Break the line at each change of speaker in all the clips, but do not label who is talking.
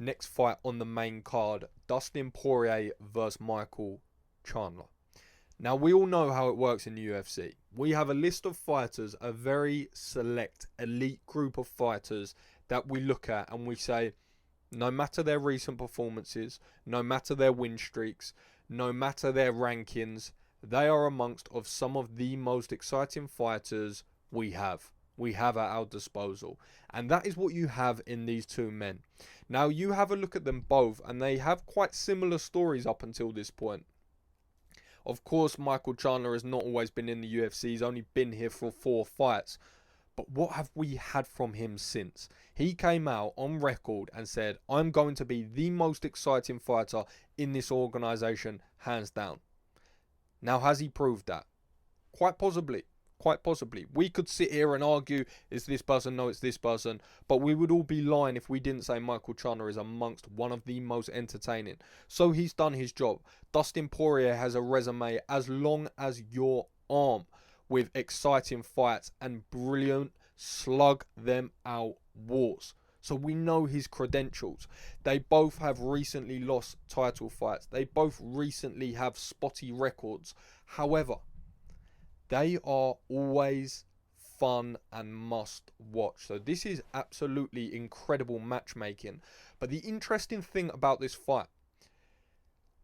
next fight on the main card, Dustin Poirier versus Michael Chandler. Now, we all know how it works in the UFC. We have a list of fighters, a very select, elite group of fighters that we look at and we say, no matter their recent performances, no matter their win streaks, no matter their rankings, they are amongst of some of the most exciting fighters we have at our disposal. And that is what you have in these two men. Now, you have a look at them both, and they have quite similar stories up until this point. Of course, Michael Chandler has not always been in the UFC. He's only been here for 4 fights. But what have we had from him since? He came out on record and said, I'm going to be the most exciting fighter in this organisation, hands down. Now, has he proved that? Quite possibly. Quite possibly. We could sit here and argue, is this person? No, it's this person. But we would all be lying if we didn't say Michael Chandler is amongst one of the most entertaining. So he's done his job. Dustin Poirier has a resume as long as your arm, with exciting fights and brilliant slug them out wars. So we know his credentials. They both have recently lost title fights. They both recently have spotty records. However, they are always fun and must watch. So this is absolutely incredible matchmaking. But the interesting thing about this fight,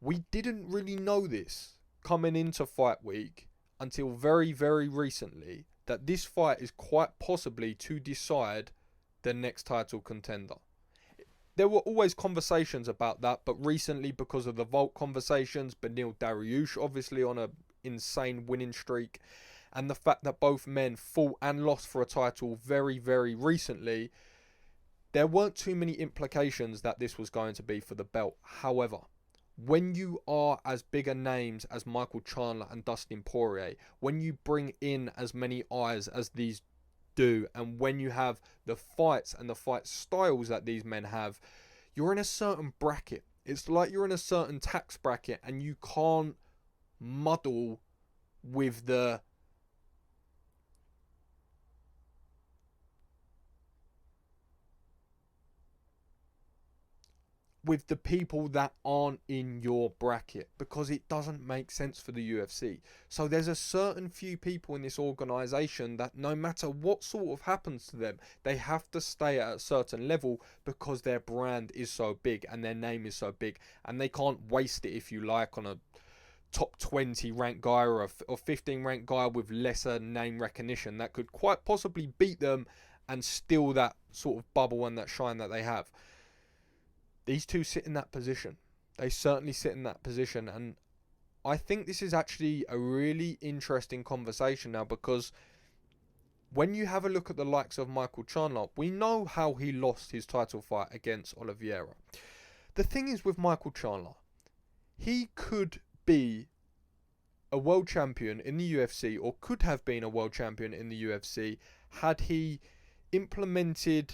we didn't really know this coming into fight week until very, very recently, that this fight is quite possibly to decide the next title contender. There were always conversations about that, but recently, because of the Vault conversations, Beneil Dariush obviously on a insane winning streak, and the fact that both men fought and lost for a title very, very recently, there weren't too many implications that this was going to be for the belt. However, when you are as big a names as Michael Chandler and Dustin Poirier, when you bring in as many eyes as these do, and when you have the fights and the fight styles that these men have, you're in a certain bracket. It's like you're in a certain tax bracket, and you can't muddle with the people that aren't in your bracket, because it doesn't make sense for the UFC. So there's a certain few people in this organisation that no matter what sort of happens to them, they have to stay at a certain level because their brand is so big and their name is so big, and they can't waste it, if you like, on a top 20 ranked guy or a 15 ranked guy with lesser name recognition that could quite possibly beat them and steal that sort of bubble and that shine that they have. These two sit in that position. They certainly sit in that position. And I think this is actually a really interesting conversation now, because when you have a look at the likes of Michael Chandler, we know how he lost his title fight against Oliveira. The thing is with Michael Chandler, he could be a world champion in the UFC, or could have been a world champion in the UFC, had he implemented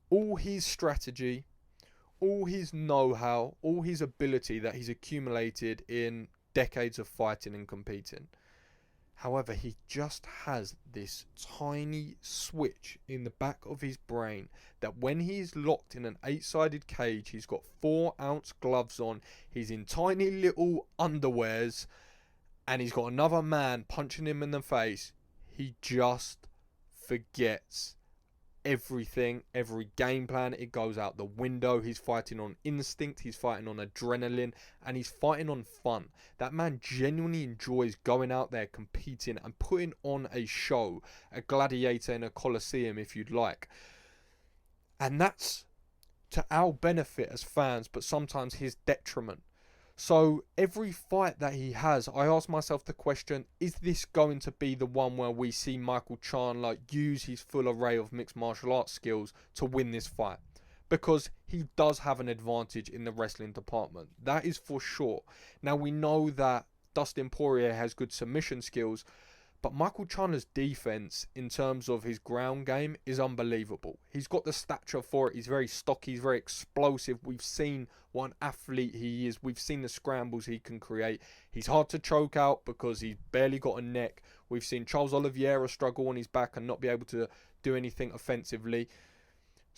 all his strategy, all his know-how, all his ability that he's accumulated in decades of fighting and competing. However, he just has this tiny switch in the back of his brain that when he's locked in an 8-sided cage, he's got 4-ounce gloves on, he's in tiny little underwears, and he's got another man punching him in the face, he just forgets everything, every game plan. It goes out the window. He's fighting on instinct, he's fighting on adrenaline, and he's fighting on fun. That man genuinely enjoys going out there, competing and putting on a show, a gladiator in a coliseum, if you'd like. And that's to our benefit as fans, but sometimes his detriment. So every fight that he has, I ask myself the question, is this going to be the one where we see Michael Chandler use his full array of mixed martial arts skills to win this fight? Because he does have an advantage in the wrestling department. That is for sure. Now, we know that Dustin Poirier has good submission skills, but Michael Chandler's defense in terms of his ground game is unbelievable. He's got the stature for it. He's very stocky. He's very explosive. We've seen what an athlete he is. We've seen the scrambles he can create. He's hard to choke out because he's barely got a neck. We've seen Charles Oliveira struggle on his back and not be able to do anything offensively.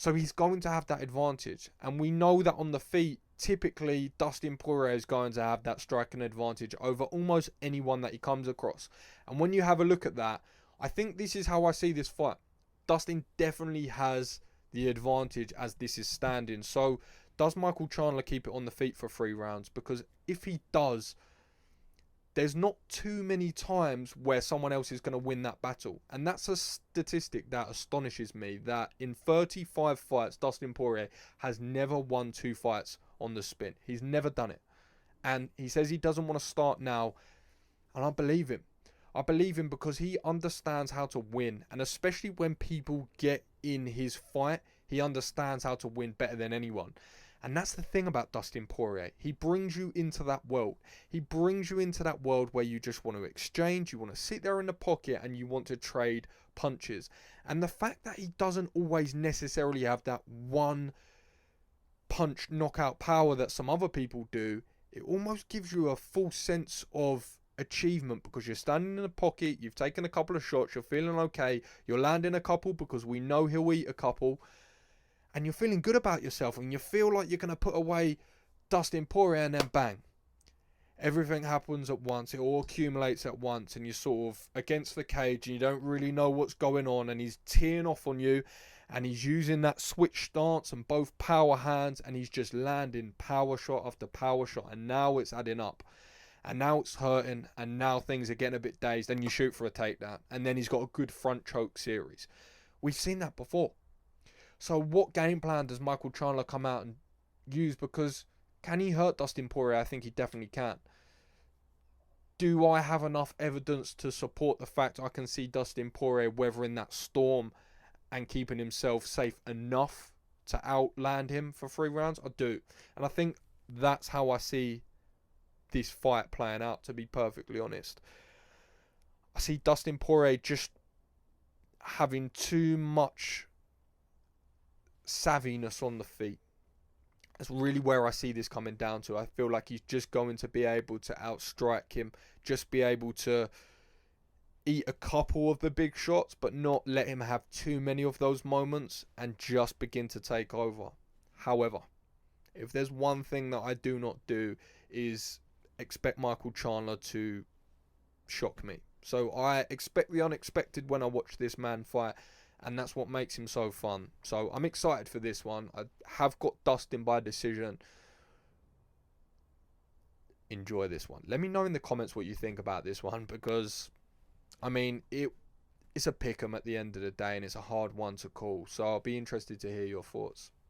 So he's going to have that advantage. And we know that on the feet, typically Dustin Poirier is going to have that striking advantage over almost anyone that he comes across. And when you have a look at that, I think this is how I see this fight. Dustin definitely has the advantage as this is standing. So does Michael Chandler keep it on the feet for 3 rounds? Because if he does, there's not too many times where someone else is going to win that battle. And that's a statistic that astonishes me, that in 35 fights, Dustin Poirier has never won 2 fights on the spin. He's never done it. And he says he doesn't want to start now. And I believe him. I believe him because he understands how to win. And especially when people get in his fight, he understands how to win better than anyone. And that's the thing about Dustin Poirier. He brings you into that world. He brings you into that world where you just want to exchange, you want to sit there in the pocket and you want to trade punches. And the fact that he doesn't always necessarily have that one punch knockout power that some other people do, it almost gives you a false sense of achievement because you're standing in the pocket, you've taken a couple of shots, you're feeling okay, you're landing a couple because we know he'll eat a couple. And you're feeling good about yourself and you feel like you're going to put away Dustin Poirier and then bang. Everything happens at once. It all accumulates at once and you're sort of against the cage and you don't really know what's going on and he's teeing off on you and he's using that switch stance and both power hands and he's just landing power shot after power shot and now it's adding up. And now it's hurting and now things are getting a bit dazed and you shoot for a takedown and then he's got a good front choke series. We've seen that before. So what game plan does Michael Chandler come out and use? Because can he hurt Dustin Poirier? I think he definitely can. Do I have enough evidence to support the fact I can see Dustin Poirier weathering that storm and keeping himself safe enough to outland him for 3 rounds? I do. And I think that's how I see this fight playing out, to be perfectly honest. I see Dustin Poirier just having too much savviness on the feet. That's really where I see this coming down to. I feel like he's just going to be able to outstrike him, just be able to eat a couple of the big shots, but not let him have too many of those moments and just begin to take over. However, if there's one thing that I do not do is expect Michael Chandler to shock me. So I expect the unexpected when I watch this man fight. And that's what makes him so fun. So I'm excited for this one. I have got Dustin by decision. Enjoy this one. Let me know in the comments what you think about this one. Because, I mean, it's a pick'em at the end of the day. And it's a hard one to call. So I'll be interested to hear your thoughts.